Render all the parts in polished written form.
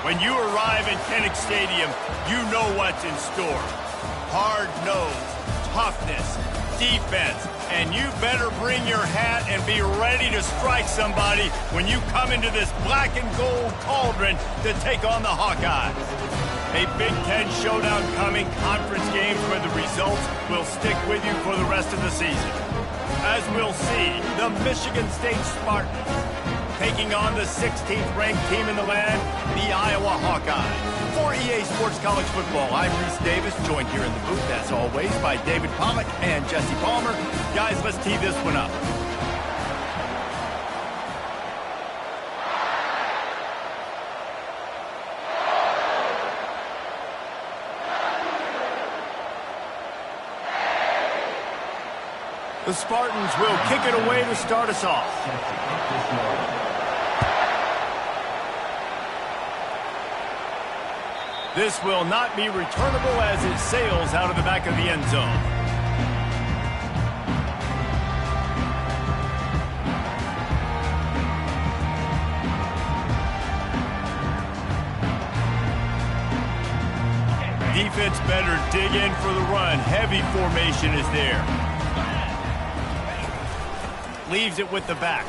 When you arrive in Kinnick Stadium, you know what's in store. Hard nose, toughness, defense, and you better bring your hat and be ready to strike somebody when you come into this black and gold cauldron to take on the Hawkeyes. A Big Ten showdown coming, conference games where the results will stick with you for the rest of the season. As we'll see, the Michigan State Spartans taking on the 16th ranked team in the land, the Iowa Hawkeyes. For EA Sports College Football, I'm Reese Davis, joined here in the booth, as always, by David Pollack and Jesse Palmer. Guys, let's tee this one up. The Spartans will kick it away to start us off. This will not be returnable as it sails out of the back of the end zone. Defense better dig in for the run. Heavy formation is there. Leaves it with the back.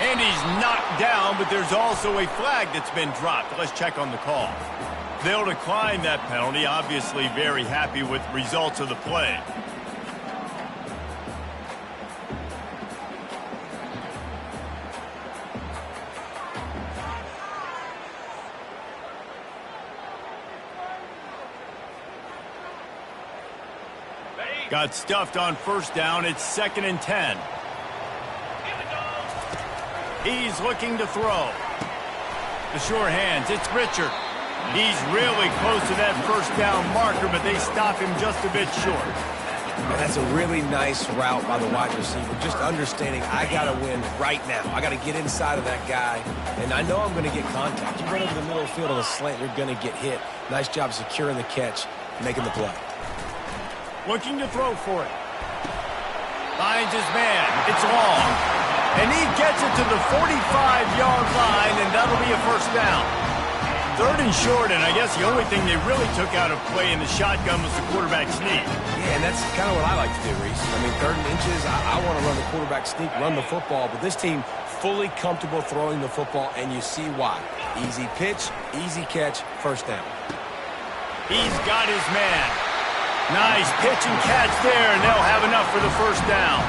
And he's knocked down, but there's also a flag that's been dropped. Let's check on the call. They'll decline that penalty, obviously very happy with the results of the play. Got stuffed on first down. It's 2nd and 10. He's looking to throw. The sure hands. It's Richard. He's really close to that first down marker, but they stop him just a bit short. And that's a really nice route by the wide receiver. Just understanding I got to win right now. I got to get inside of that guy, and I know I'm going to get contact. You run over the middle of the field on a slant, you're going to get hit. Nice job securing the catch, making the play. Looking to throw for it. Finds his man. It's long. And he gets it to the 45-yard line, and that'll be a first down. 3rd and short, and I guess the only thing they really took out of play in the shotgun was the quarterback sneak. Yeah, and that's kind of what I like to do, Reese. I mean, 3rd and inches, I want to run the quarterback sneak, run the football, but this team fully comfortable throwing the football, and you see why. Easy pitch, easy catch, first down. He's got his man. Nice pitch and catch there, and they'll have enough for the first down.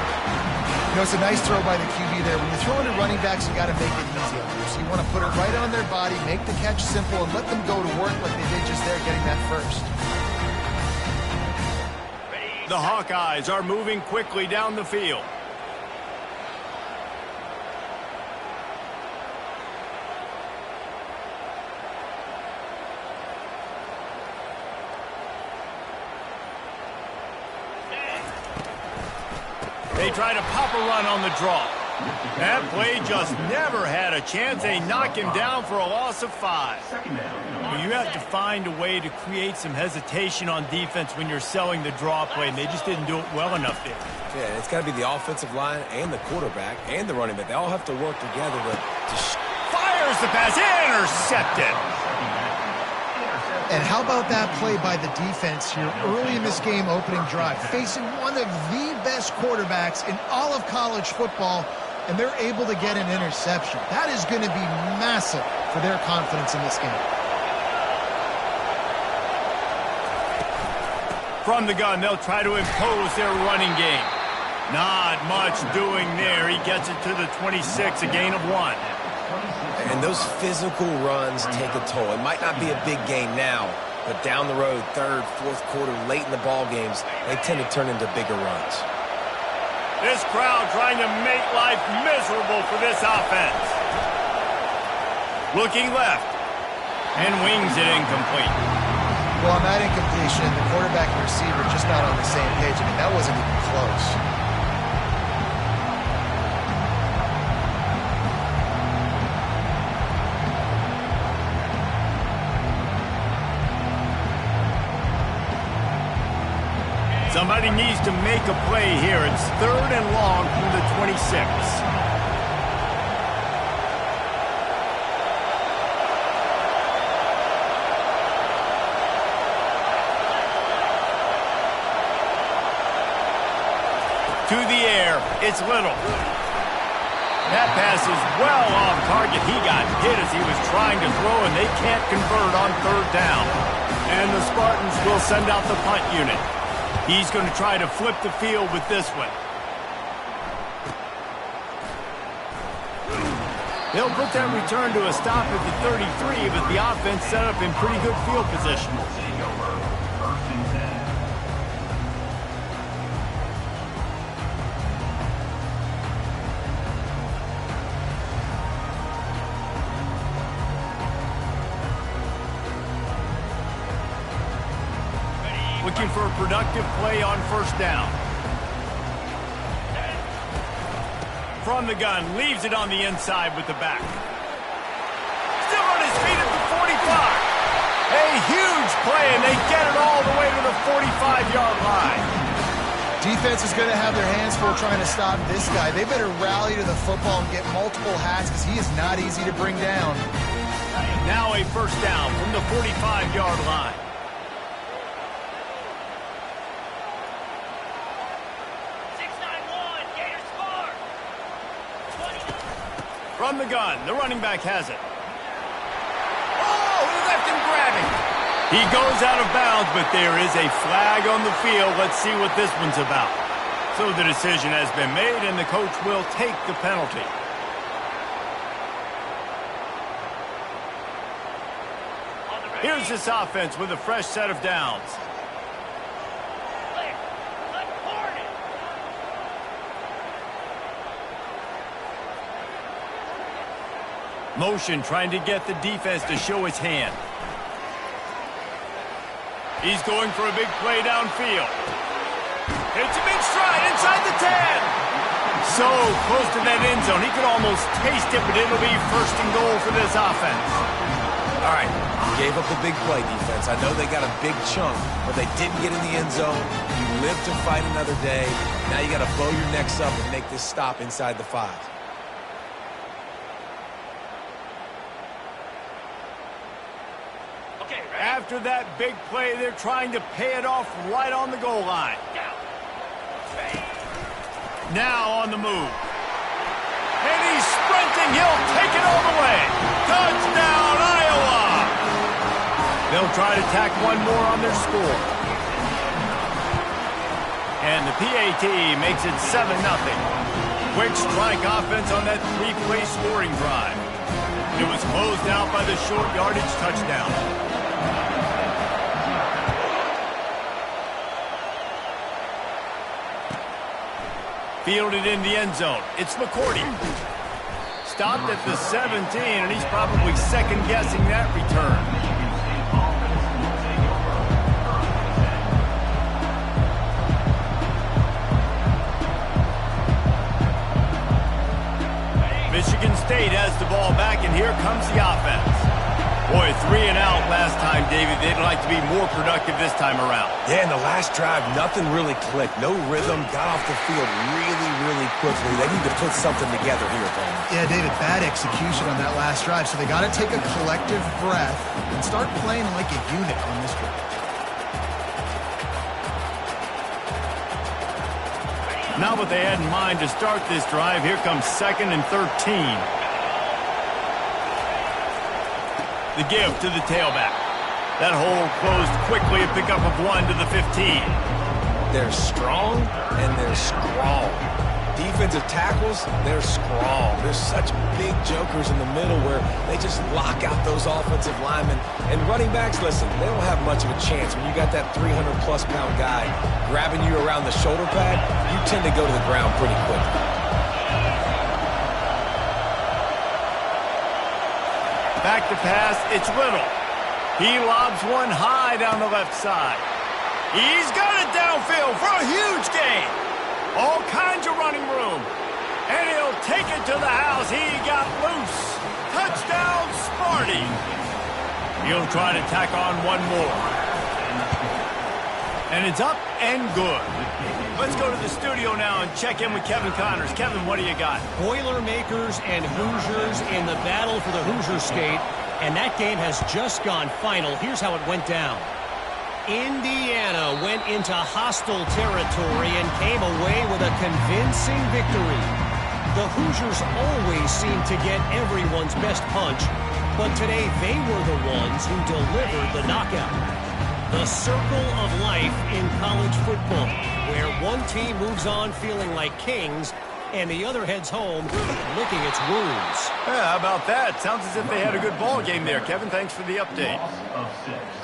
You know, it's a nice throw by the QB there. When you're throwing to running backs, you got to make it easy on them. So you want to put it right on their body, make the catch simple, and let them go to work like they did just there, getting that first. The Hawkeyes are moving quickly down the field. They try to pop a run on the draw. That play just never had a chance. They knock him down for a loss of 5. Well, you have to find a way to create some hesitation on defense when you're selling the draw play, and they just didn't do it well enough there. Yeah, it's got to be the offensive line and the quarterback and the running back. They all have to work together to fires the pass, intercepted. And how about that play by the defense here early in this game opening drive, facing one of the best quarterbacks in all of college football, and they're able to get an interception. That is going to be massive for their confidence in this game. From the gun, they'll try to impose their running game. Not much doing there. He gets it to the 26, a gain of 1. And those physical runs take a toll. It might not be a big game now, but down the road, 3rd, 4th quarter, late in the ball games, they tend to turn into bigger runs. This crowd trying to make life miserable for this offense. Looking left, and wings it incomplete. Well, on that incompletion, the quarterback and receiver just not on the same page. I mean, that wasn't even close. Somebody needs to make a play here. It's 3rd and long from the 26. To the air, it's Little. That pass is well off target. He got hit as he was trying to throw, and they can't convert on third down. And the Spartans will send out the punt unit. He's going to try to flip the field with this one. They'll put that return to a stop at the 33, but the offense set up in pretty good field position. Looking for a productive play on first down. From the gun, leaves it on the inside with the back. Still on his feet at the 45. A huge play, and they get it all the way to the 45-yard line. Defense is going to have their hands full trying to stop this guy. They better rally to the football and get multiple hats because he is not easy to bring down. Now a first down from the 45-yard line. From the gun, the running back has it. Oh, he left him grabbing. He goes out of bounds, but there is a flag on the field. Let's see what this one's about. So the decision has been made, and the coach will take the penalty. Here's this offense with a fresh set of downs. Motion trying to get the defense to show his hand. He's going for a big play downfield. Hits him in stride inside the 10. So close to that end zone. He could almost taste it, but it'll be first and goal for this offense. All right, gave up the big play, defense. I know they got a big chunk, but they didn't get in the end zone. You live to fight another day. Now you got to bow your necks up and make this stop inside the 5. After that big play, they're trying to pay it off right on the goal line. Now on the move. And he's sprinting. He'll take it all the way. Touchdown, Iowa! They'll try to tack one more on their score. And the PAT makes it 7-0. Quick strike offense on that 3-play scoring drive. It was closed out by the short yardage touchdown. Fielded in the end zone. It's McCourty. Stopped at the 17, and he's probably second-guessing that return. Michigan State has the ball back, and here comes the offense. Boy, 3 and out last time, David. They'd like to be more productive this time around. Yeah, in the last drive, nothing really clicked. No rhythm, got off the field really quickly. They need to put something together here, Tony. Yeah, David, bad execution on that last drive, so they got to take a collective breath and start playing like a unit on this drive. Now what they had in mind to start this drive, here comes 2nd and 13. The give to the tailback. That hole closed quickly, a pickup of 1 to the 15. They're strong and they're scrawl. Defensive tackles, they're scrawl. There's such big jokers in the middle where they just lock out those offensive linemen. And running backs, listen, they don't have much of a chance. When you got that 300-plus pound guy grabbing you around the shoulder pad, you tend to go to the ground pretty quickly. Back to pass, it's Little. He lobs one high down the left side. He's got it downfield for a huge gain. All kinds of running room. And he'll take it to the house. He got loose. Touchdown, Sparty. He'll try to tack on one more. And it's up and good. Let's go to the studio now and check in with Kevin Connors. Kevin, what do you got? Boilermakers and Hoosiers in the battle for the Hoosier State. And that game has just gone final. Here's how it went down. Indiana went into hostile territory and came away with a convincing victory. The Hoosiers always seem to get everyone's best punch, but today they were the ones who delivered the knockout. The circle of life in college football, where one team moves on feeling like kings and the other heads home licking its wounds. Yeah, how about that? Sounds as if they had a good ball game there. Kevin, thanks for the update.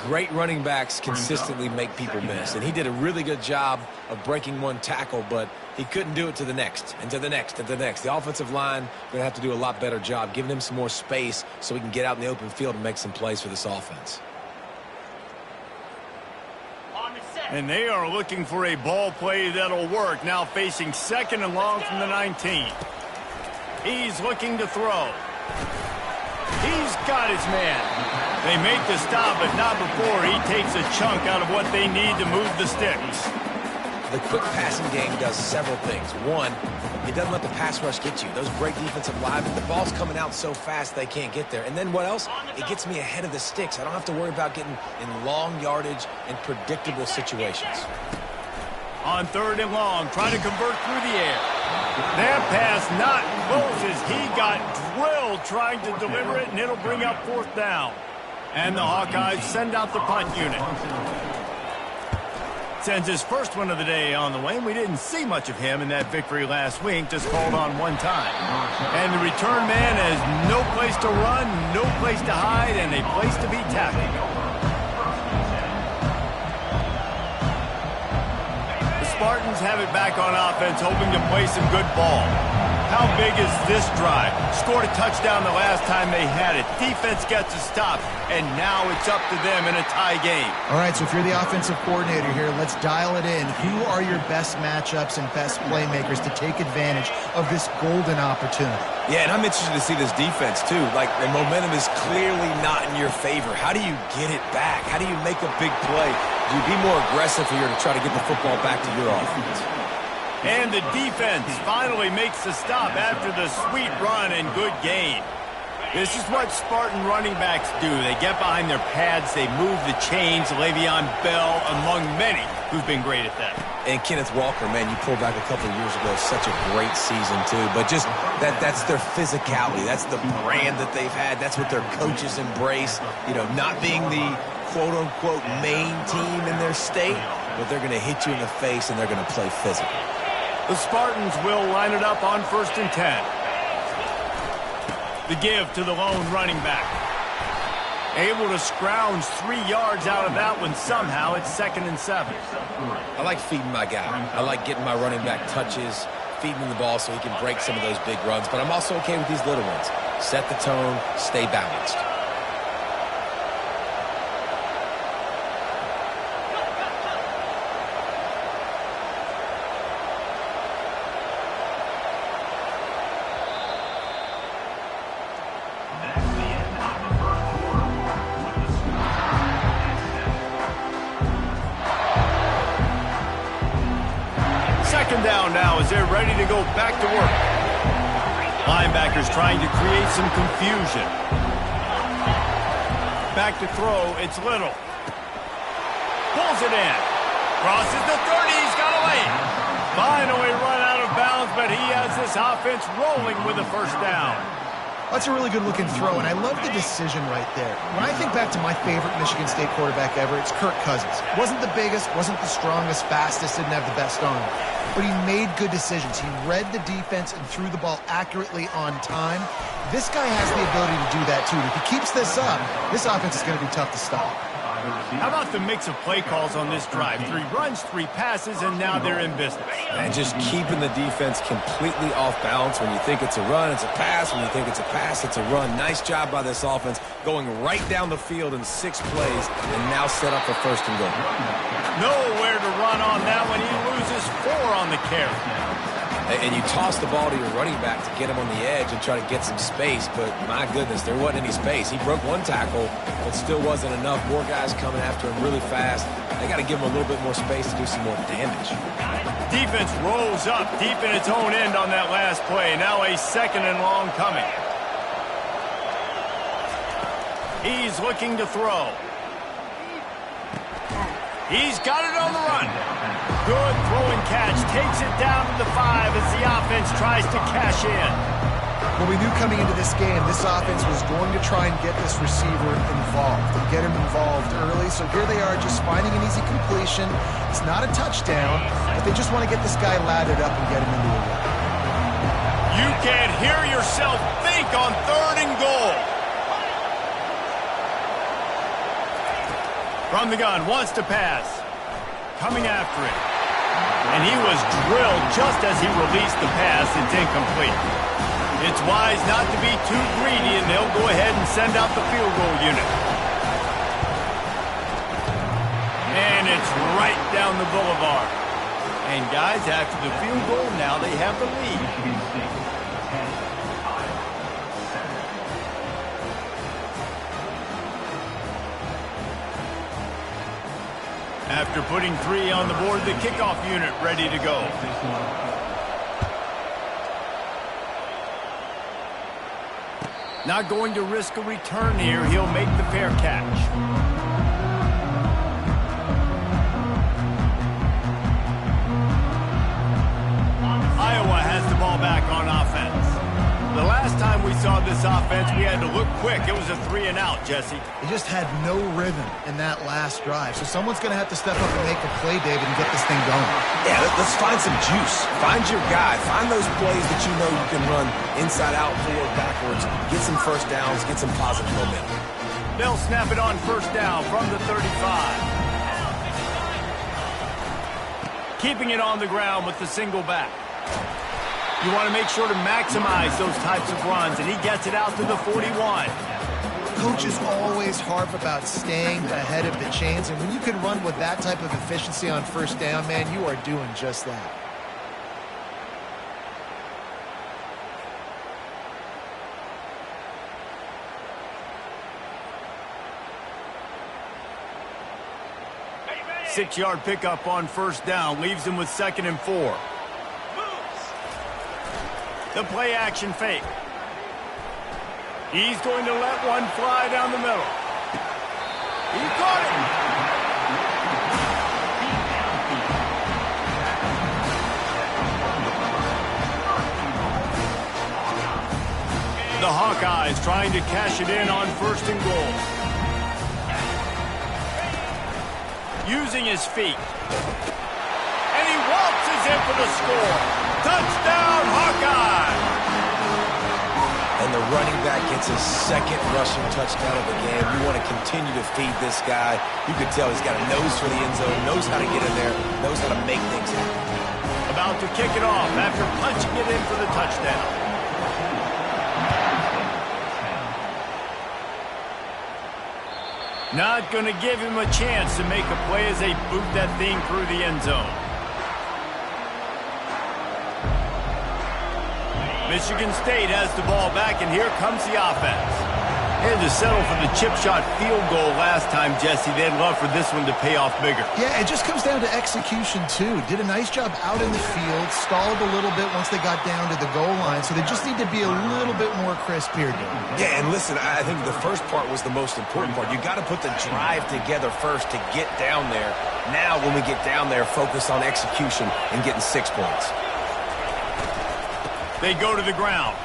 Great running backs consistently make people miss, and he did a really good job of breaking one tackle, but he couldn't do it to the next, and to the next, and to the next. The offensive line going to have to do a lot better job giving him some more space so he can get out in the open field and make some plays for this offense. And they are looking for a ball play that'll work. Now facing 2nd and long from the 19. He's looking to throw. He's got his man. They make the stop, but not before he takes a chunk out of what they need to move the sticks. The quick passing game does several things. One, it doesn't let the pass rush get you. Those great defensive linemen, the ball's coming out so fast they can't get there. And then what else? It gets me ahead of the sticks. I don't have to worry about getting in long yardage and predictable situations. On 3rd and long, trying to convert through the air. That pass not close as he got drilled trying to deliver it, and it'll bring up 4th down. And the Hawkeyes send out the punt unit. Sends his first one of the day on the way, and we didn't see much of him in that victory last week, just called on one time. And the return man has no place to run, no place to hide, and a place to be tackled. The Spartans have it back on offense, hoping to play some good ball. How big is this drive? Scored a touchdown the last time they had it. Defense gets a stop, and now it's up to them in a tie game. All right, so if you're the offensive coordinator here, let's dial it in. Who are your best matchups and best playmakers to take advantage of this golden opportunity? Yeah, and I'm interested to see this defense, too. Like, the momentum is clearly not in your favor. How do you get it back? How do you make a big play? Do you be more aggressive here to try to get the football back to your offense? And the defense finally makes the stop after the sweet run and good gain. This is what Spartan running backs do. They get behind their pads, they move the chains. Le'Veon Bell among many who've been great at that. And Kenneth Walker, man, you pulled back a couple of years ago, such a great season, too. But just that's their physicality. That's the brand that they've had. That's what their coaches embrace. You know, not being the quote-unquote main team in their state, but they're going to hit you in the face and they're going to play physical. The Spartans will line it up on 1st and 10. The give to the lone running back. Able to scrounge 3 yards out of that one somehow. It's 2nd and 7. I like feeding my guy. I like getting my running back touches, feeding him the ball so he can break some of those big runs. But I'm also okay with these little ones. Set the tone, stay balanced. Down now as they're ready to go back to work. Linebackers trying to create some confusion. Back to throw, it's Little. Pulls it in. Crosses the 30, he's got away. Finally run out of bounds, but he has this offense rolling with a 1st down. That's a really good-looking throw, and I love the decision right there. When I think back to my favorite Michigan State quarterback ever, it's Kirk Cousins. Wasn't the biggest, wasn't the strongest, fastest, didn't have the best arm. But he made good decisions. He read the defense and threw the ball accurately on time. This guy has the ability to do that, too. If he keeps this up, this offense is going to be tough to stop. How about the mix of play calls on this drive? 3 runs, 3 passes, and now they're in business. And just keeping the defense completely off balance. When you think it's a run, it's a pass. When you think it's a pass, it's a run. Nice job by this offense, going right down the field in 6 plays, and now set up for 1st and goal. Nowhere to run on that one. He loses 4 on the carry. And you toss the ball to your running back to get him on the edge and try to get some space, but my goodness, there wasn't any space. He broke 1 tackle, but still wasn't enough. More guys coming after him really fast. They got to give him a little bit more space to do some more damage. Defense rolls up deep in its own end on that last play. Now a 2nd and long coming. He's looking to throw. He's got it on the run. Good throw and catch. Takes it down to the 5 as the offense tries to cash in. Well, we knew coming into this game, this offense was going to try and get this receiver involved and get him involved early. So here they are just finding an easy completion. It's not a touchdown, but they just want to get this guy lathered up and get him into a run. You can't hear yourself think on 3rd and goal. From the gun, wants to pass. Coming after it. And he was drilled just as he released the pass. It's incomplete. It's wise not to be too greedy, and they'll go ahead and send out the field goal unit. And it's right down the boulevard. And guys, after the field goal, now they have the lead. After putting 3 on the board, the kickoff unit ready to go. Not going to risk a return here. He'll make the fair catch. Iowa has the ball back on offense. The last time we saw this offense, we had to look quick. It was a 3-and-out, Jesse. They just had no rhythm in that last drive. So someone's going to have to step up and make a play, David, and get this thing going. Yeah, let's find some juice. Find your guy. Find those plays that you know you can run inside out, forward, backwards. Get some first downs. Get some positive momentum. They'll snap it on first down from the 35. Keeping it on the ground with the single back. You want to make sure to maximize those types of runs, and he gets it out to the 41. Coaches always harp about staying ahead of the chains, and when you can run with that type of efficiency on first down, man, you are doing just that. Six-yard pickup on first down leaves him with 2nd and 4. The play action fake. He's going to let one fly down the middle. He caught it. The Hawkeyes trying to cash it in on 1st and goal. Using his feet. And he waltzes in for the score. Touchdown, Hawkeye! And the running back gets his 2nd rushing touchdown of the game. You want to continue to feed this guy. You can tell he's got a nose for the end zone, knows how to get in there, knows how to make things happen. About to kick it off after punching it in for the touchdown. Not going to give him a chance to make a play as they boot that thing through the end zone. Michigan State has the ball back, and here comes the offense. Had to settle for the chip shot field goal last time, Jesse. They'd love for this one to pay off bigger. Yeah, it just comes down to execution, too. Did a nice job out in the field, stalled a little bit once they got down to the goal line, so they just need to be a little bit more crisp here. Yeah, and listen, I think the first part was the most important part. You got to put the drive together first to get down there. Now, when we get down there, focus on execution and getting 6 points. They go to the ground.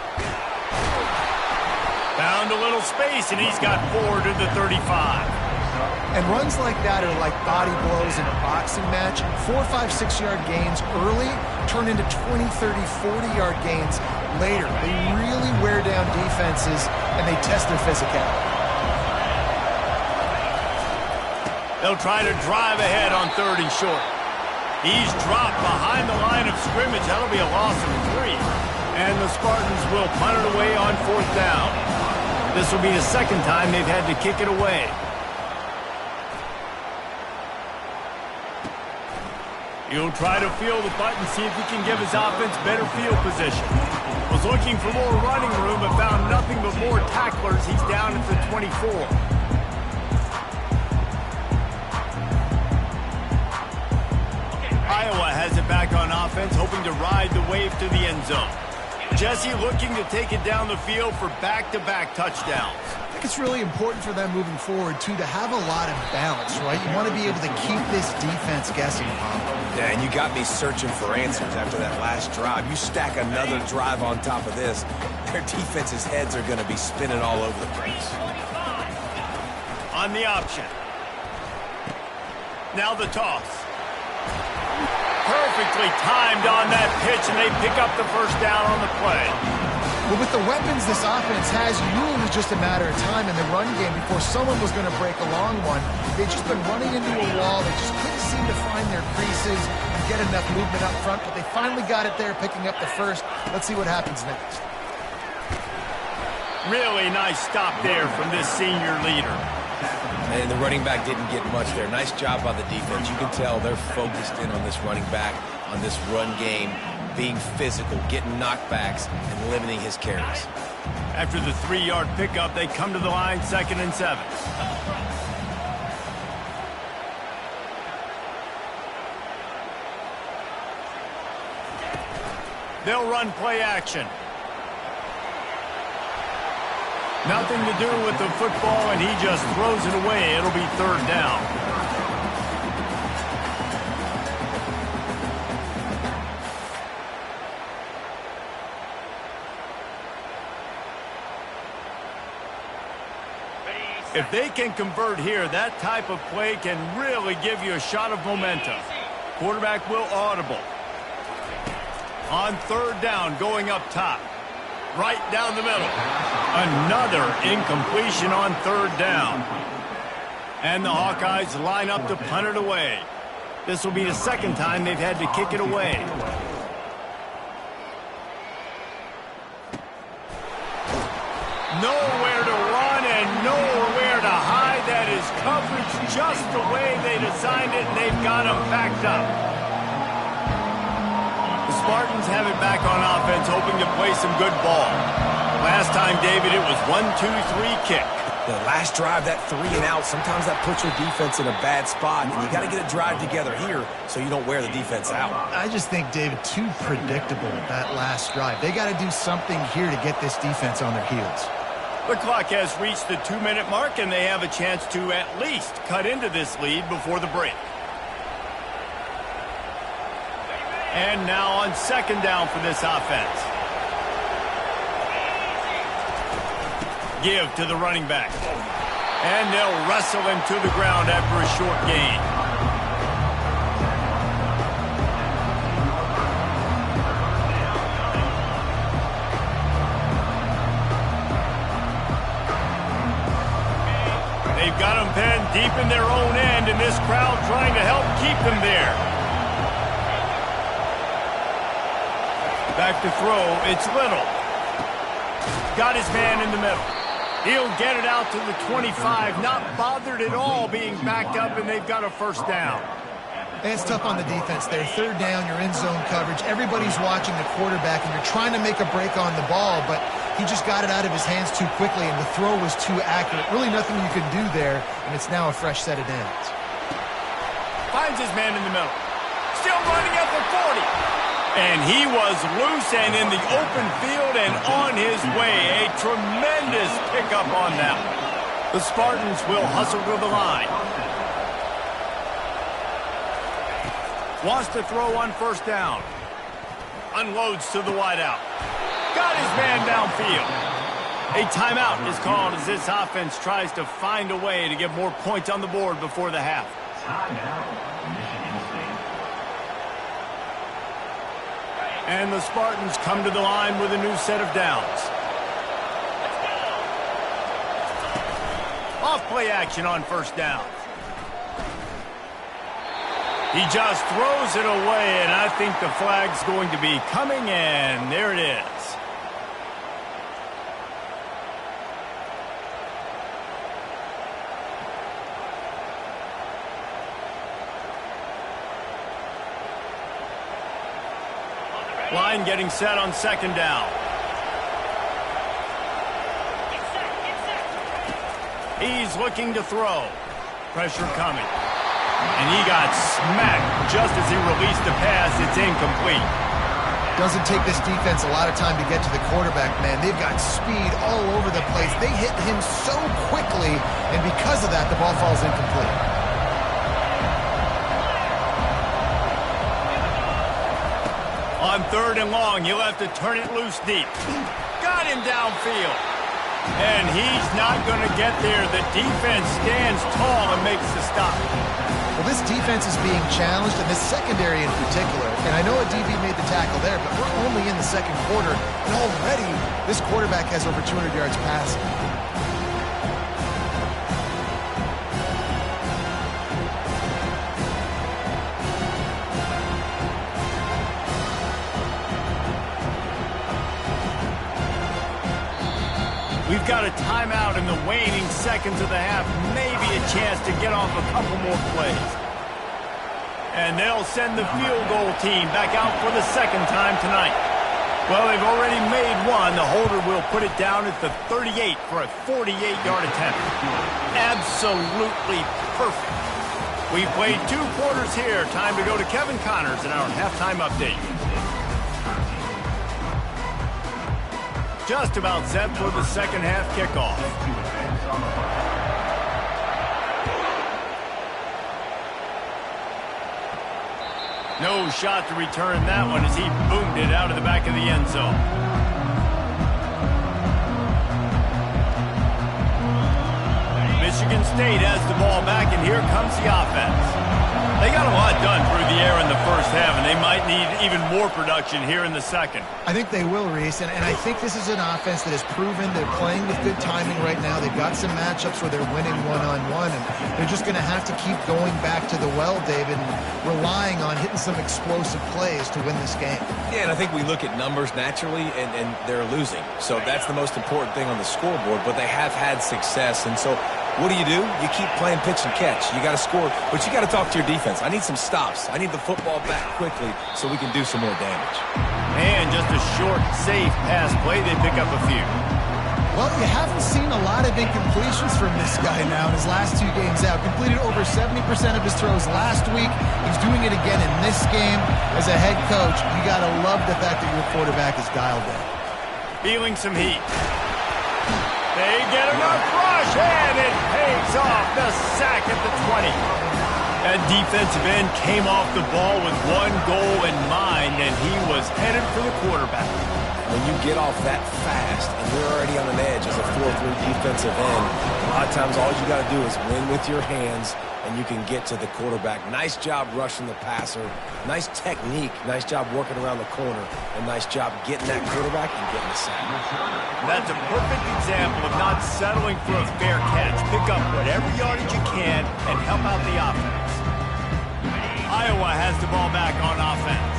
Found a little space, and he's got 4 to the 35. And runs like that are like body blows in a boxing match. 4, 5, 6-yard gains early turn into 20, 30, 40-yard gains later. They really wear down defenses, and they test their physicality. They'll try to drive ahead on 3rd and short. He's dropped behind the line of scrimmage. That'll be a loss of 3. And the Spartans will punt it away on 4th down. This will be the 2nd time they've had to kick it away. He'll try to feel the button, see if he can give his offense better field position. Was looking for more running room, but found nothing but more tacklers. He's down at the 24. Iowa has it back on offense, hoping to ride the wave to the end zone. Jesse looking to take it down the field for back-to-back touchdowns. think it's really important for them moving forward, too, to have a lot of balance, right? You want to be able to keep this defense guessing, Bob. Yeah, and you got me searching for answers after that last drive. You stack another drive on top of this, their defense's heads are going to be spinning all over the place. On the option. Now the toss. Perfectly timed on that pitch, and they pick up the first down on the play. But with the weapons this offense has, you knew it was just a matter of time in the run game before someone was going to break a long one. They've just been running into a wall. They just couldn't seem to find their creases and get enough movement up front, but they finally got it there, picking up the first. Let's see what happens next. Really nice stop there from this senior leader. And the running back didn't get much there. Nice job by the defense. You can tell they're focused in on this running back, on this run game, being physical, getting knockbacks, and limiting his carries. After the 3-yard pickup, they come to the line, 2nd and 7. They'll run play action. Nothing to do with the football, and he just throws it away. It'll be 3rd down. If they can convert here, that type of play can really give you a shot of momentum. Quarterback will audible. On 3rd down, going up top. Right down the middle. Another incompletion on 3rd down. And the Hawkeyes line up to punt it away. This will be the 2nd time they've had to kick it away. Nowhere to run and nowhere to hide. That is coverage just the way they designed it, and they've got them backed up. The Spartans have it back on offense, hoping to play some good ball. Last time, David, it was 1-2-3 kick. The last drive, that 3 and out, sometimes that puts your defense in a bad spot, and you got to get a drive together here so you don't wear the defense out. I just think, David, too predictable, that last drive. They got to do something here to get this defense on their heels. The clock has reached the 2-minute mark, and they have a chance to at least cut into this lead before the break. And now on 2nd down for this offense. Give to the running back. And they'll wrestle him to the ground after a short gain. They've got them pinned deep in their own end, and this crowd trying to help keep them there. Back to throw, it's Little. Got his man in the middle. He'll get it out to the 25, not bothered at all being backed up, and they've got a 1st down. And it's tough on the defense there. 3rd down, you're in zone coverage. Everybody's watching the quarterback, and you're trying to make a break on the ball, but he just got it out of his hands too quickly, and the throw was too accurate. Really nothing you could do there, and it's now a fresh set of downs. Finds his man in the middle. Still running at the 40. And he was loose and in the open field and on his way. A tremendous pickup on that one. The Spartans will hustle to the line. Wants to throw on 1st down. Unloads to the wideout. Got his man downfield. A timeout is called as this offense tries to find a way to get more points on the board before the half. And the Spartans come to the line with a new set of downs. Off play action on 1st down. He just throws it away, and I think the flag's going to be coming, and there it is. Line getting set on 2nd down. He's looking to throw. Pressure coming. And he got smacked just as he released the pass. It's incomplete. Doesn't take this defense a lot of time to get to the quarterback, man. They've got speed all over the place. They hit him so quickly, and because of that, the ball falls incomplete. On 3rd and long, you'll have to turn it loose deep. Got him downfield. And he's not going to get there. The defense stands tall and makes the stop. Well, this defense is being challenged, and this secondary in particular. And I know a DB made the tackle there, but we're only in the second quarter, and already this quarterback has over 200 yards passing. We've got a timeout in the waning seconds of the half. Maybe a chance to get off a couple more plays. And they'll send the field goal team back out for the second time tonight. Well, they've already made one. The holder will put it down at the 38 for a 48-yard attempt. Absolutely perfect. We've played 2 quarters here. Time to go to Kevin Connors in our halftime update. Just about set for the second half kickoff. No shot to return that one as he boomed it out of the back of the end zone. Michigan State has the ball back, and here comes the offense. They got a lot done through the air in the first half, and they might need even more production here in the second. I think they will, Reese, and I think this is an offense that has proven they're playing with good timing right now. They've got some matchups where they're winning one-on-one, and they're just going to have to keep going back to the well, David, and relying on hitting some explosive plays to win this game. Yeah, and I think we look at numbers naturally, and they're losing. So that's the most important thing on the scoreboard, but they have had success, and so what do? You keep playing pitch and catch. You got to score, but you got to talk to your defense. I need some stops. I need the football back quickly so we can do some more damage. And just a short, safe pass play. They pick up a few. Well, you haven't seen a lot of incompletions from this guy now in his last 2 games out. Completed over 70% of his throws last week. He's doing it again in this game. As a head coach, you got to love the fact that your quarterback is dialed in. Feeling some heat. They get enough rush, and it pays off. The sack at the 20. That defensive end came off the ball with one goal in mind, and he was headed for the quarterback. When you get off that fast and you're already on an edge as a 4-3 defensive end, a lot of times all you got to do is win with your hands, and you can get to the quarterback. Nice job rushing the passer. Nice technique. Nice job working around the corner. And nice job getting that quarterback and getting the sack. That's a perfect example of not settling for a fair catch. Pick up whatever yardage you can and help out the offense. Iowa has the ball back on offense.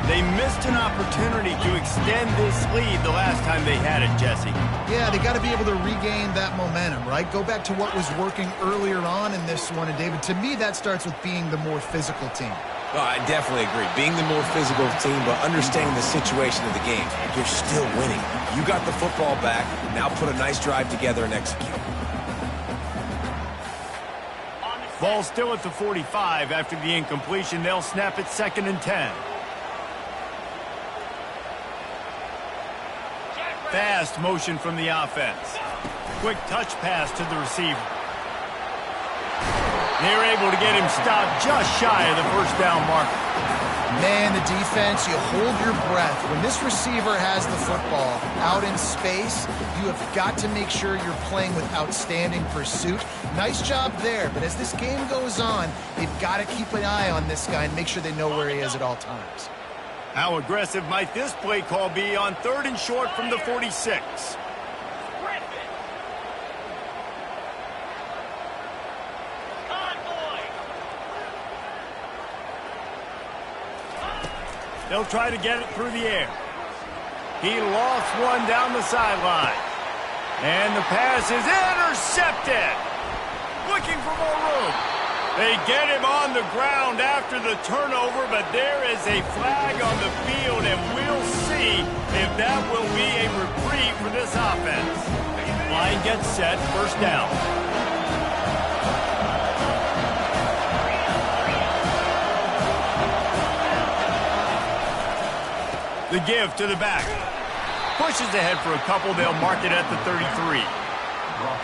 They missed an opportunity to extend this lead the last time they had it, Jesse. Yeah, they got to be able to regain that momentum, right? Go back to what was working earlier on in this one. And, David, to me, that starts with being the more physical team. Oh, I definitely agree. Being the more physical team, but understanding the situation of the game. You're still winning. You got the football back. Now put a nice drive together and execute. Ball still at the 45 after the incompletion. They'll snap it 2nd and 10. Fast motion from the offense. Quick touch pass to the receiver. They're able to get him stopped just shy of the first down marker. Man, the defense, you hold your breath. When this receiver has the football out in space, you have got to make sure you're playing with outstanding pursuit. Nice job there, but as this game goes on, they've got to keep an eye on this guy and make sure they know where he is at all times. How aggressive might this play call be on 3rd and short from the 46? They'll try to get it through the air. He lost one down the sideline. And the pass is intercepted. Looking for more room. They get him on the ground after the turnover, but there is a flag on the field, and we'll see if that will be a reprieve for this offense. Line gets set, first down. The give to the back. Pushes ahead for a couple. They'll mark it at the 33.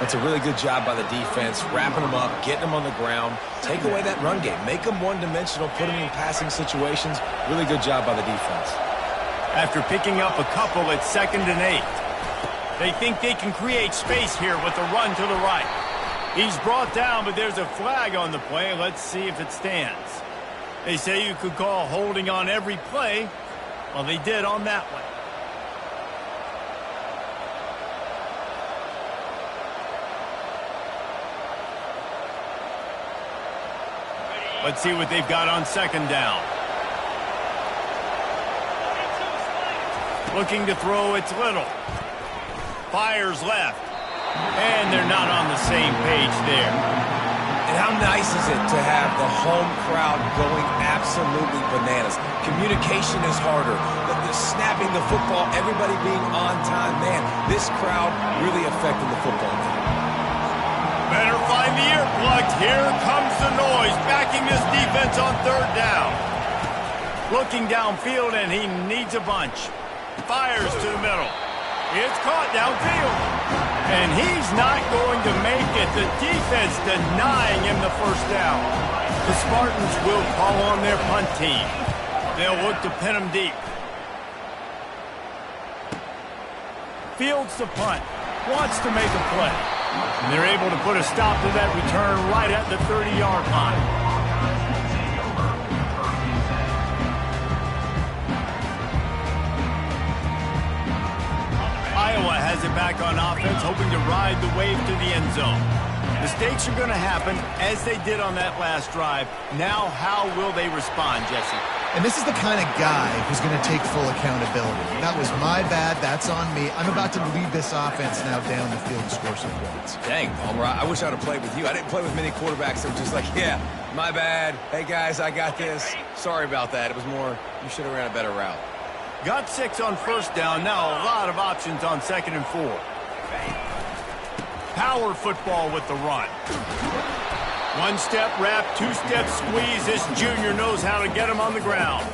That's a really good job by the defense, wrapping them up, getting them on the ground. Take away that run game. Make them one-dimensional, put them in passing situations. Really good job by the defense. After picking up a couple, it's 2nd and 8. They think they can create space here with a run to the right. He's brought down, but there's a flag on the play. Let's see if it stands. They say you could call holding on every play. Well, they did on that one. Let's see what they've got on 2nd down. Looking to throw, it's Little. Fires left. And they're not on the same page there. And how nice is it to have the home crowd going absolutely bananas? Communication is harder. The snapping the football, everybody being on time. Man, this crowd really affecting the football game. Better find the earplugs. Here comes the noise, backing this defense on 3rd down. Looking downfield, and he needs a bunch. Fires to the middle. It's caught downfield. And he's not going to make it. The defense denying him the 1st down. The Spartans will call on their punt team. They'll look to pin him deep. Fields the punt. Wants to make a play. And they're able to put a stop to that return right at the 30-yard line. Iowa has it back on offense, hoping to ride the wave to the end zone. Mistakes are going to happen, as they did on that last drive. Now, how will they respond, Jesse? And this is the kind of guy who's going to take full accountability. That was my bad. That's on me. I'm about to lead this offense now down the field and score some points. Dang, Palmer, I wish I'd have played with you. I didn't play with many quarterbacks that were just like, yeah, my bad. Hey, guys, I got this. Sorry about that. It was more, you should have ran a better route. Got 6 on 1st down. Now a lot of options on 2nd and 4. Power football with the run. 1-step wrap, 2-step squeeze. This junior knows how to get him on the ground.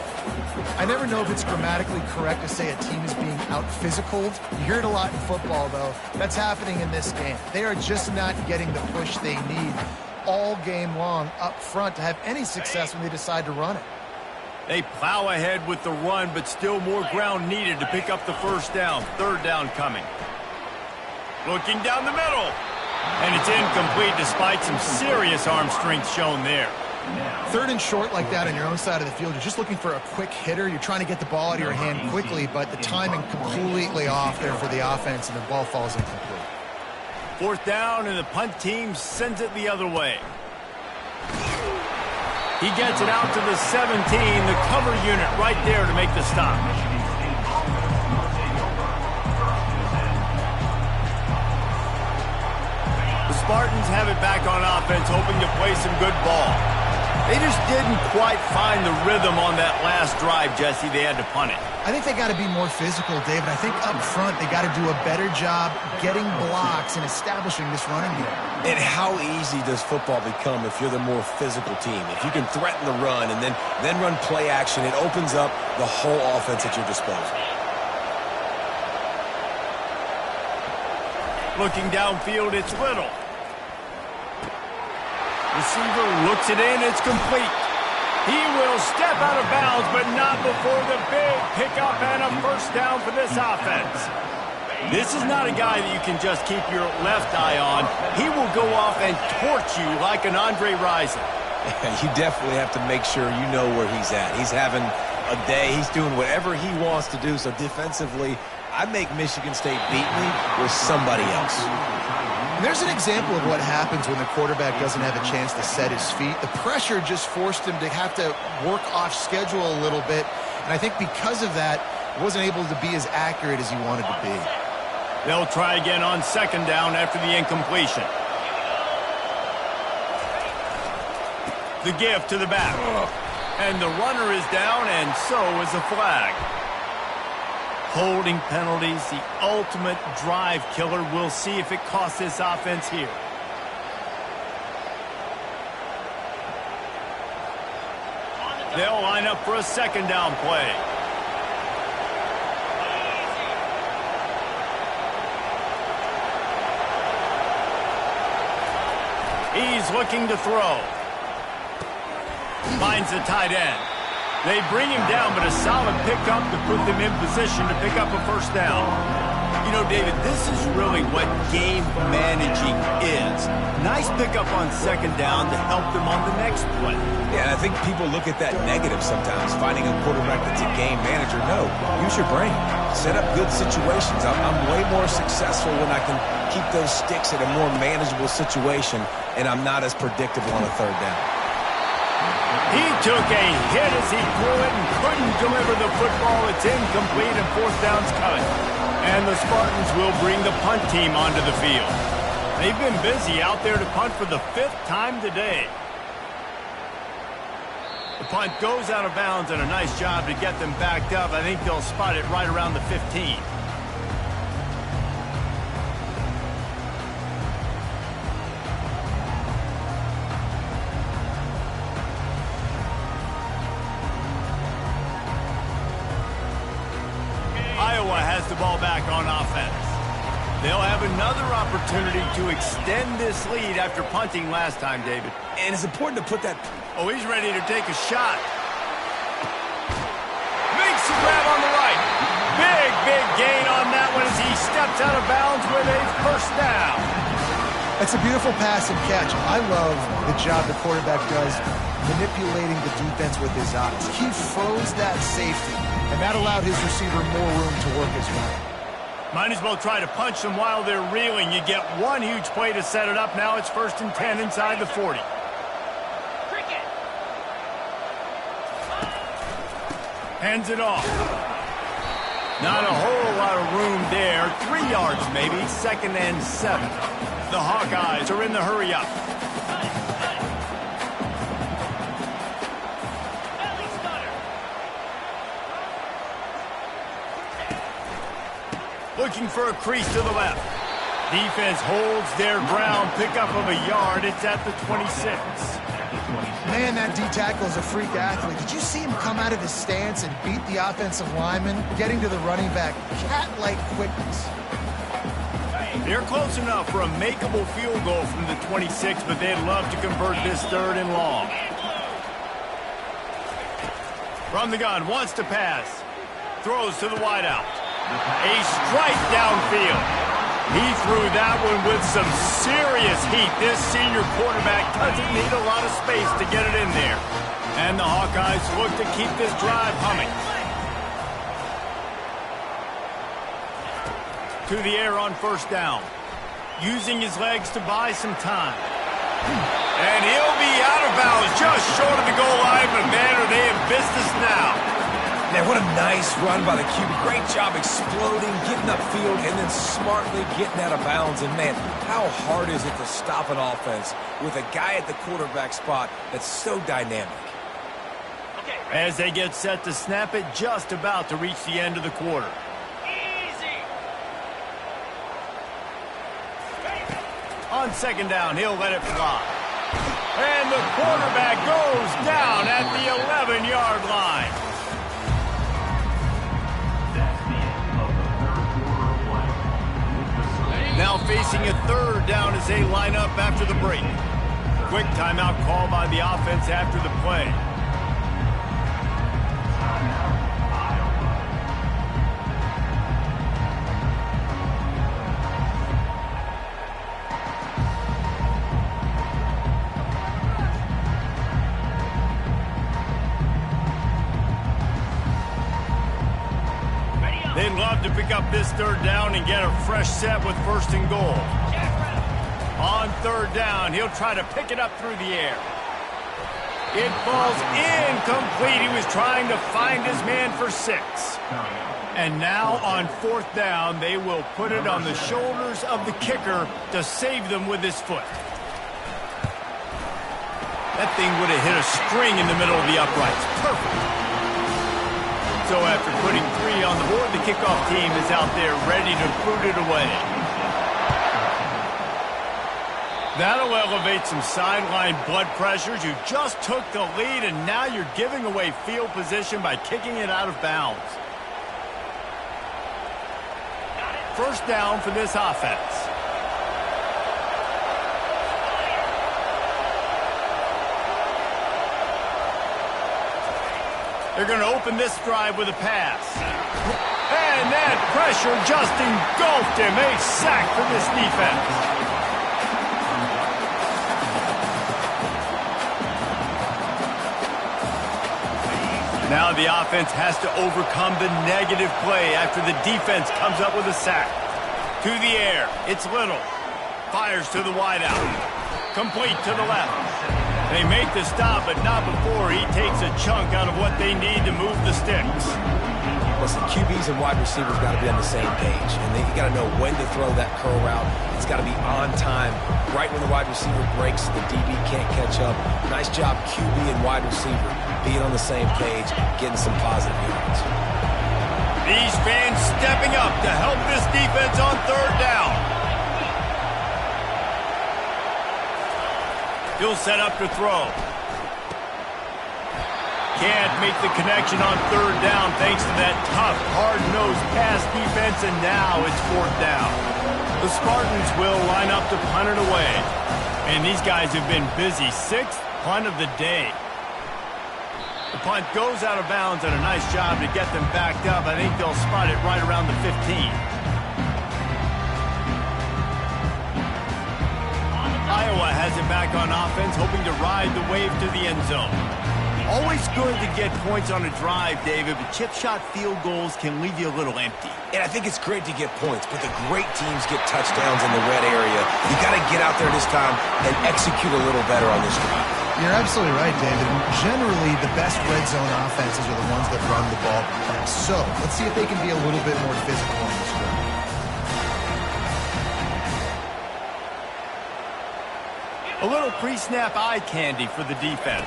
I never know if it's grammatically correct to say a team is being out-physicaled. You hear it a lot in football, though. That's happening in this game. They are just not getting the push they need all game long up front to have any success when they decide to run it. They plow ahead with the run, but still more ground needed to pick up the 1st down. 3rd down coming. Looking down the middle. And it's incomplete despite some serious arm strength shown there. 3rd and short like that on your own side of the field, you're just looking for a quick hitter. You're trying to get the ball out of your hand quickly, but the timing completely off there for the offense, and the ball falls incomplete. 4th down, and the punt team sends it the other way. He gets it out to the 17, the cover unit right there to make the stop. The Spartans have it back on offense, hoping to play some good ball. They just didn't quite find the rhythm on that last drive, Jesse. They had to punt it. I think they got to be more physical, David. I think up front they got to do a better job getting blocks and establishing this running game. And how easy does football become if you're the more physical team? If you can threaten the run and then run play action, it opens up the whole offense at your disposal. Looking downfield, it's Little. Receiver looks it in, it's complete. He will step out of bounds, but not before the big pickup and a 1st down for this offense. This is not a guy that you can just keep your left eye on. He will go off and torch you like an Andre Rison. You definitely have to make sure you know where he's at. He's having a day. He's doing whatever he wants to do. So defensively, I make Michigan State beat me with somebody else. And there's an example of what happens when the quarterback doesn't have a chance to set his feet. The pressure just forced him to have to work off schedule a little bit. And I think because of that, he wasn't able to be as accurate as he wanted to be. They'll try again on 2nd down after the incompletion. The give to the back. And the runner is down, and so is a flag. Holding penalties, the ultimate drive killer. We'll see if it costs this offense here. They'll line up for a 2nd down play. He's looking to throw. Finds the tight end. They bring him down, but a solid pickup to put them in position to pick up a first down. You know, David, this is really what game managing is. Nice pickup on second down to help them on the next play. Yeah, and I think people look at that negative sometimes, finding a quarterback that's a game manager. No, use your brain. Set up good situations. I'm way more successful when I can keep those sticks in a more manageable situation, and I'm not as predictable on a third down. He took a hit as he threw it and couldn't deliver the football. It's incomplete and fourth down's cut. And the Spartans will bring the punt team onto the field. They've been busy out there to punt for the 5th time today. The punt goes out of bounds, and a nice job to get them backed up. I think they'll spot it right around the 15. Iowa has the ball back on offense. They'll have another opportunity to extend this lead after punting last time, David. And it's important to put that... Oh, he's ready to take a shot. Makes the grab on the right. Big gain on that one as he steps out of bounds with a first down. That's a beautiful pass and catch. I love the job the quarterback does manipulating the defense with his eyes. He froze that safety, and that allowed his receiver more room to work his way. Might as well try to punch them while they're reeling. You get one huge play to set it up. Now it's 1st and 10 inside the 40. Hands it off. Not a whole lot of room there. 3 yards maybe. 2nd and 7. The Hawkeyes are in the hurry up. Looking for a crease to the left. Defense holds their ground. Pickup of a yard. It's at the 26. Man, that D-tackle is a freak athlete. Did you see him come out of his stance and beat the offensive lineman, getting to the running back? Cat-like quickness. They're close enough for a makeable field goal from the 26, but they'd love to convert this 3rd and long. From the gun, wants to pass. Throws to the wideout. A strike downfield. He threw that one with some serious heat. This senior quarterback doesn't need a lot of space to get it in there. And the Hawkeyes look to keep this drive humming. To the air on 1st down. Using his legs to buy some time. And he'll be out of bounds just short of the goal line, but man, are they in business now. Man, what a nice run by the QB. Great job exploding, getting upfield, and then smartly getting out of bounds. And, man, how hard is it to stop an offense with a guy at the quarterback spot that's so dynamic? As they get set to snap it, just about to reach the end of the quarter. On 2nd down, he'll let it fly. And the quarterback goes down at the 11-yard line. Now facing a 3rd down as they line up after the break. Quick timeout call by the offense after the play. They'd love to pick up this 3rd down and get a fresh set with 1st and goal. On 3rd down, he'll try to pick it up through the air. It falls incomplete. He was trying to find his man for 6. And now on 4th down, they will put it on the shoulders of the kicker to save them with his foot. That thing would have hit a string in the middle of the uprights. Perfect. So after putting 3 on the board, the kickoff team is out there ready to boot it away. That'll elevate some sideline blood pressures. You just took the lead, and now you're giving away field position by kicking it out of bounds. 1st down for this offense. They're going to open this drive with a pass. And that pressure just engulfed him. A sack for this defense. Now the offense has to overcome the negative play after the defense comes up with a sack. To the air, it's Little. Fires to the wideout. Complete to the left. They make the stop, but not before he takes a chunk out of what they need to move the sticks. Listen, QBs and wide receivers got to be on the same page, and you got to know when to throw that curl route. It's got to be on time. Right when the wide receiver breaks, the DB can't catch up. Nice job, QB and wide receiver, being on the same page, getting some positive yards. These fans stepping up to help this defense on third down. He'll set up to throw. Can't make the connection on third down thanks to that tough, hard-nosed pass defense, and now it's fourth down. The Spartans will line up to punt it away. And these guys have been busy. Sixth punt of the day. The punt goes out of bounds, and a nice job to get them backed up. I think they'll spot it right around the 15. Iowa has it back on offense, hoping to ride the wave to the end zone. Always good to get points on a drive, David, but chip shot field goals can leave you a little empty. And I think it's great to get points, but the great teams get touchdowns in the red area. You got to get out there this time and execute a little better on this drive. You're absolutely right, David. Generally, the best red zone offenses are the ones that run the ball best. So let's see if they can be a little bit more physical on this drive. A little pre-snap eye candy for the defense.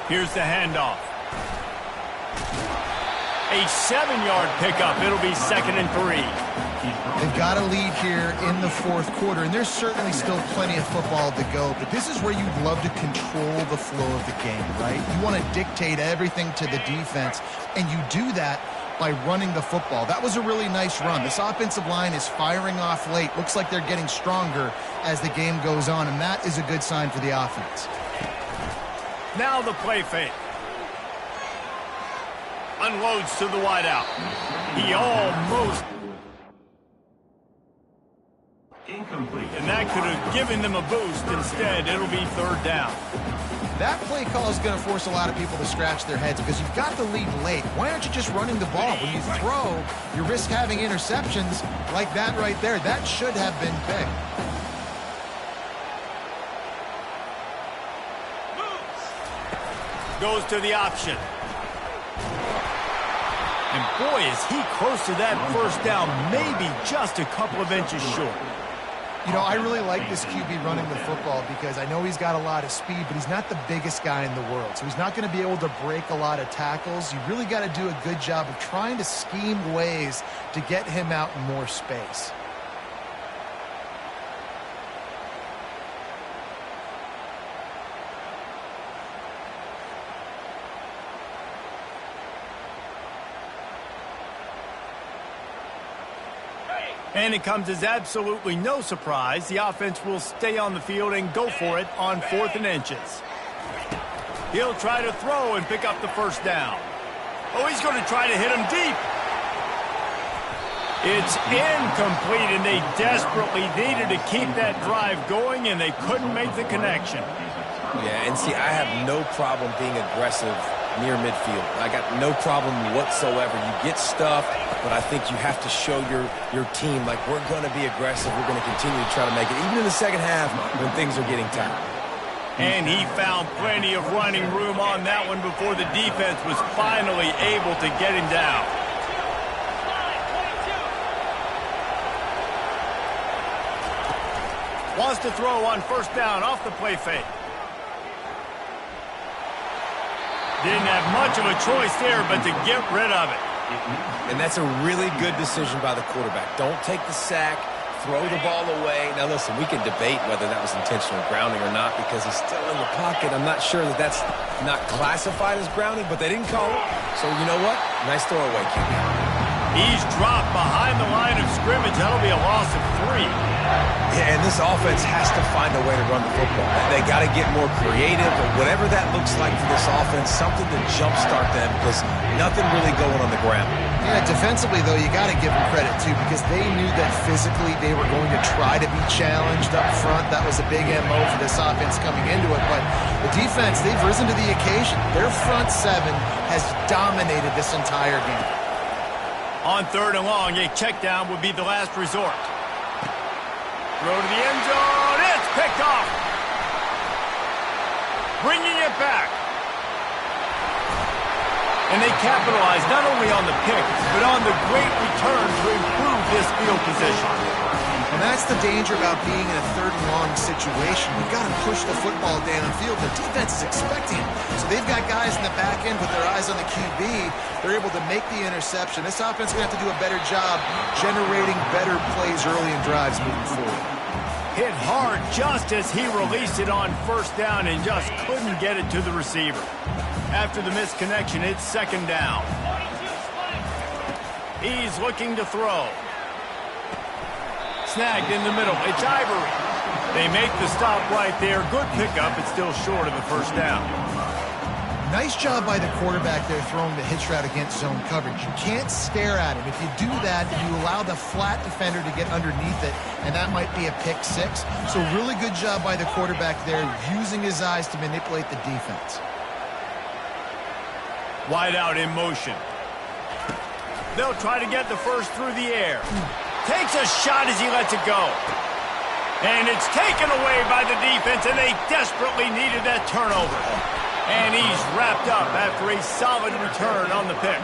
Here's the handoff. A 7-yard pickup. It'll be 2nd and 3. They've got a lead here in the fourth quarter, and there's certainly still plenty of football to go, but this is where you'd love to control the flow of the game, right? You want to dictate everything to the defense, and you do that by running the football. That was a really nice run. This offensive line is firing off late. Looks like they're getting stronger as the game goes on, and that is a good sign for the offense. Now the play fake. Unloads to the wideout. He almost... incomplete. And that could have given them a boost. Instead, it'll be third down. That play call is going to force a lot of people to scratch their heads because you've got the lead late. Why aren't you just running the ball? When you throw, you risk having interceptions like that right there. That should have been big. Goes to the option. And boy, is he close to that first down, maybe just a couple of inches short. You know, I really like this QB running the football because I know he's got a lot of speed, but he's not the biggest guy in the world. So he's not going to be able to break a lot of tackles. You really got to do a good job of trying to scheme ways to get him out in more space. And it comes as absolutely no surprise. The offense will stay on the field and go for it on 4th and inches. He'll try to throw and pick up the first down. Oh, he's going to try to hit him deep. It's incomplete, and they desperately needed to keep that drive going, and they couldn't make the connection. Yeah, and see, I have no problem being aggressive near midfield. I got no problem whatsoever. You get stuffed, but I think you have to show your team, like, we're going to be aggressive. We're going to continue to try to make it, even in the second half when things are getting tight. And he found plenty of running room on that one before the defense was finally able to get him down. Wants to throw on first down off the play fake. Didn't have much of a choice there but to get rid of it. And that's a really good decision by the quarterback. Don't take the sack, throw the ball away. Now, listen, we can debate whether that was intentional grounding or not because he's still in the pocket. I'm not sure that that's not classified as grounding, but they didn't call it. So, you know what? Nice throwaway, QB. He's dropped behind the line of scrimmage. That'll be a loss of 3. Yeah, and this offense has to find a way to run the football. They got to get more creative, or whatever that looks like for this offense, something to jumpstart them, because nothing really going on the ground. Yeah, defensively, though, you got to give them credit, too, because they knew that physically they were going to try to be challenged up front. That was a big MO for this offense coming into it. But the defense, they've risen to the occasion. Their front seven has dominated this entire game. On 3rd and long, a check down would be the last resort. Throw to the end zone. It's picked off. Bringing it back. And they capitalize not only on the pick, but on the great return to improve this field position. And that's the danger about being in a 3rd and long situation. You've got to push the football downfield. The defense is expecting it. So they've got guys in the back end with their eyes on the QB. They're able to make the interception. This offense is going to have to do a better job generating better plays early in drives moving forward. Hit hard just as he released it on 1st down and just couldn't get it to the receiver. After the misconnection, it's 2nd down. He's looking to throw. Snagged in the middle. It's Ivory. They make the stop right there. Good pickup. It's still short of the 1st down. Nice job by the quarterback there throwing the hitch route against zone coverage. You can't stare at him. If you do that, you allow the flat defender to get underneath it, and that might be a pick 6. So really good job by the quarterback there, using his eyes to manipulate the defense. Wide out in motion. They'll try to get the first through the air. Takes a shot as he lets it go. And it's taken away by the defense, and they desperately needed that turnover. And he's wrapped up after a solid return on the pick.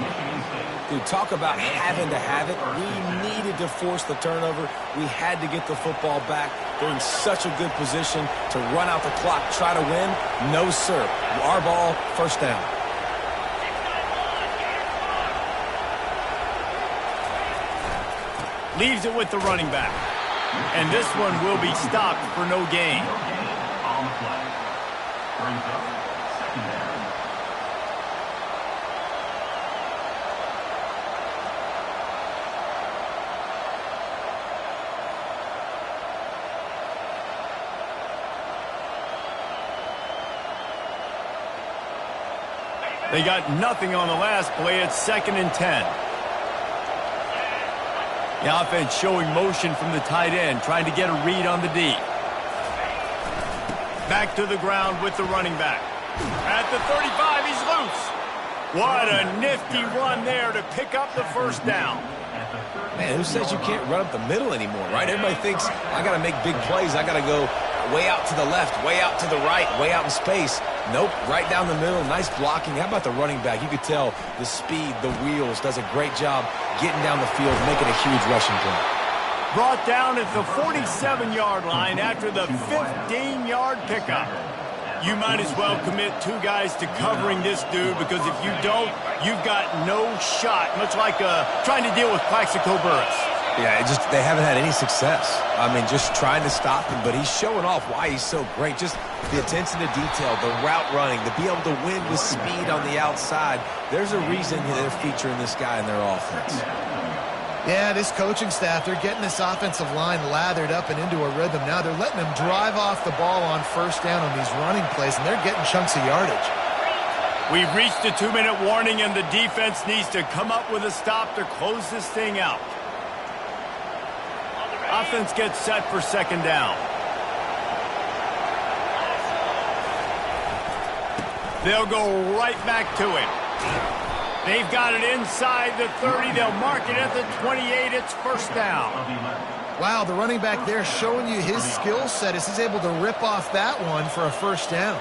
Dude, talk about having to have it. We needed to force the turnover. We had to get the football back. They're in such a good position to run out the clock, try to win. No, sir. Our ball, 1st down. Leaves it with the running back. And this one will be stopped for no gain. On the play. Brings up 2nd down. They got nothing on the last play. It's 2nd and 10. The offense showing motion from the tight end, trying to get a read on the D. Back to the ground with the running back. At the 35, he's loose. What a nifty run there to pick up the 1st down. Man, who says you can't run up the middle anymore, right? Everybody thinks, I got to make big plays. I got to go way out to the left, way out to the right, way out in space. Nope, right down the middle. Nice blocking. How about the running back? You could tell the speed, the wheels, does a great job getting down the field, making a huge rushing play. Brought down at the 47-yard line after the 15-yard pickup. You might as well commit 2 guys to covering this dude, because if you don't, you've got no shot, much like trying to deal with Plaxico Burress. Yeah, they haven't had any success. I mean, just trying to stop him, but he's showing off why he's so great. Just the attention to detail, the route running, to be able to win with speed on the outside. There's a reason they're featuring this guy in their offense. Yeah, this coaching staff, they're getting this offensive line lathered up and into a rhythm. Now they're letting them drive off the ball on 1st down on these running plays, and they're getting chunks of yardage. We've reached the 2-minute warning, and the defense needs to come up with a stop to close this thing out. Offense gets set for 2nd down. They'll go right back to it. They've got it inside the 30. They'll mark it at the 28. It's 1st down. Wow, the running back there showing you his skill set as he's able to rip off that one for a 1st down.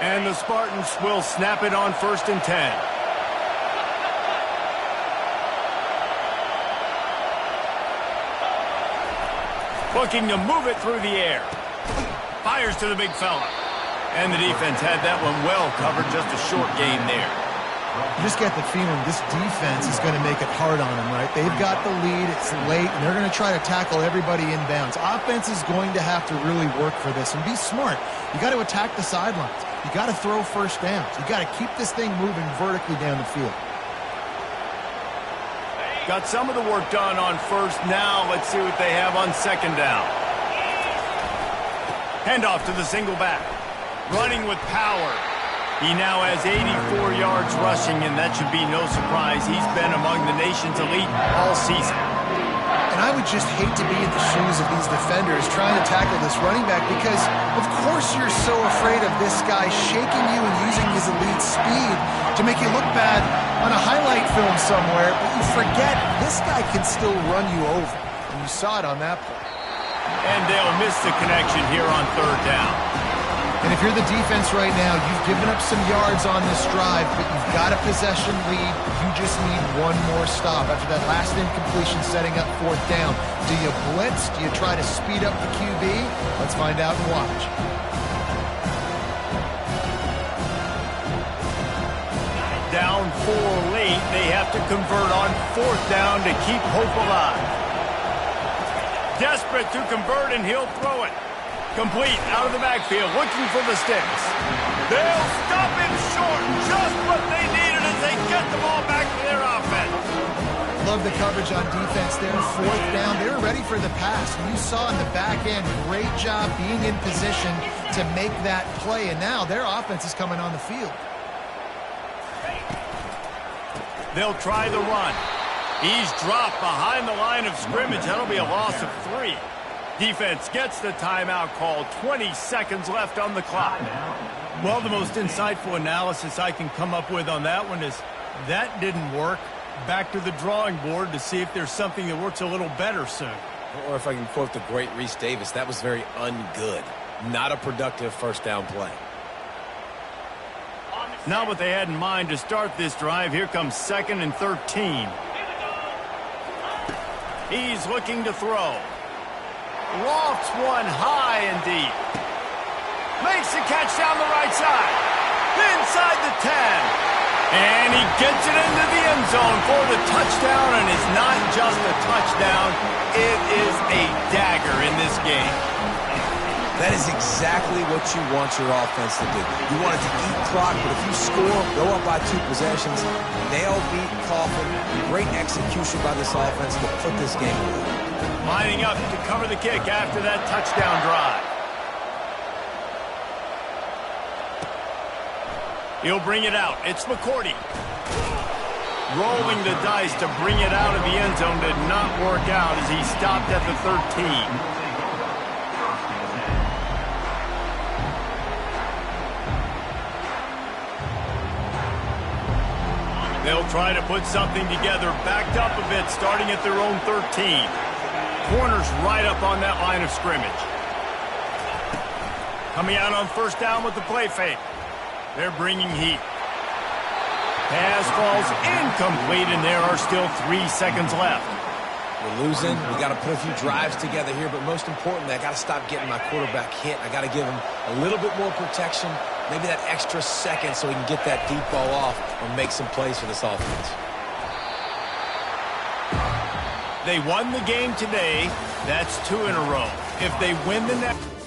And the Spartans will snap it on 1st and 10. Looking to move it through the air. Fires to the big fella. And the defense had that one well covered. Just a short game there. You just get the feeling this defense is going to make it hard on them, right? They've got the lead. It's late, and they're going to try to tackle everybody inbounds. Offense is going to have to really work for this and be smart. You got to attack the sidelines. You got to throw 1st downs. You got to keep this thing moving vertically down the field. Got some of the work done on first. Now let's see what they have on second down. Handoff to the single back. Running with power. He now has 84 yards rushing, and that should be no surprise. He's been among the nation's elite all season. And I would just hate to be in the shoes of these defenders trying to tackle this running back because, of course, you're so afraid of this guy shaking you and using his elite speed to make you look bad on a highlight film somewhere, but you forget this guy can still run you over. And you saw it on that play. And they'll miss the connection here on third down. And if you're the defense right now, you've given up some yards on this drive, but you've got a possession lead. You just need one more stop. After that last incompletion setting up fourth down, do you blitz? Do you try to speed up the QB? Let's find out and watch. Down 4 late. They have to convert on fourth down to keep hope alive. Desperate to convert, and he'll throw it. Complete out of the backfield, looking for the sticks. They'll stop him short. Just what they needed as they get the ball back to their offense. Love the coverage on defense there. Fourth down, they were ready for the pass. You saw in the back end, great job being in position to make that play. And now their offense is coming on the field. They'll try the run. He's dropped behind the line of scrimmage. That'll be a loss of 3. Defense gets the timeout call. 20 seconds left on the clock. Well, the most insightful analysis I can come up with on that one is that didn't work. Back to the drawing board to see if there's something that works a little better soon. Or if I can quote the great Reese Davis, that was very ungood. Not a productive first down play. Not what they had in mind to start this drive. Here comes 2nd and 13. He's looking to throw. Lofts one high and deep. Makes the catch down the right side. Inside the 10. And he gets it into the end zone for the touchdown. And it's not just a touchdown. It is a dagger in this game. That is exactly what you want your offense to do. You want it to eat clock, but if you score, go up by 2 possessions, nail, beat, coffin, great execution by this offense to put this game away. Lining up to cover the kick after that touchdown drive. He'll bring it out. It's McCourty. Rolling the dice to bring it out of the end zone did not work out as he stopped at the 13. They'll try to put something together, backed up a bit, starting at their own 13. Corners right up on that line of scrimmage. Coming out on first down with the play fake. They're bringing heat. Pass falls incomplete, and there are still 3 seconds left. We're losing. We got to put a few drives together here, but most importantly, I got to stop getting my quarterback hit. I got to give him a little bit more protection, maybe that extra second so he can get that deep ball off or make some plays for this offense. They won the game today. That's 2 in a row. If they win the next...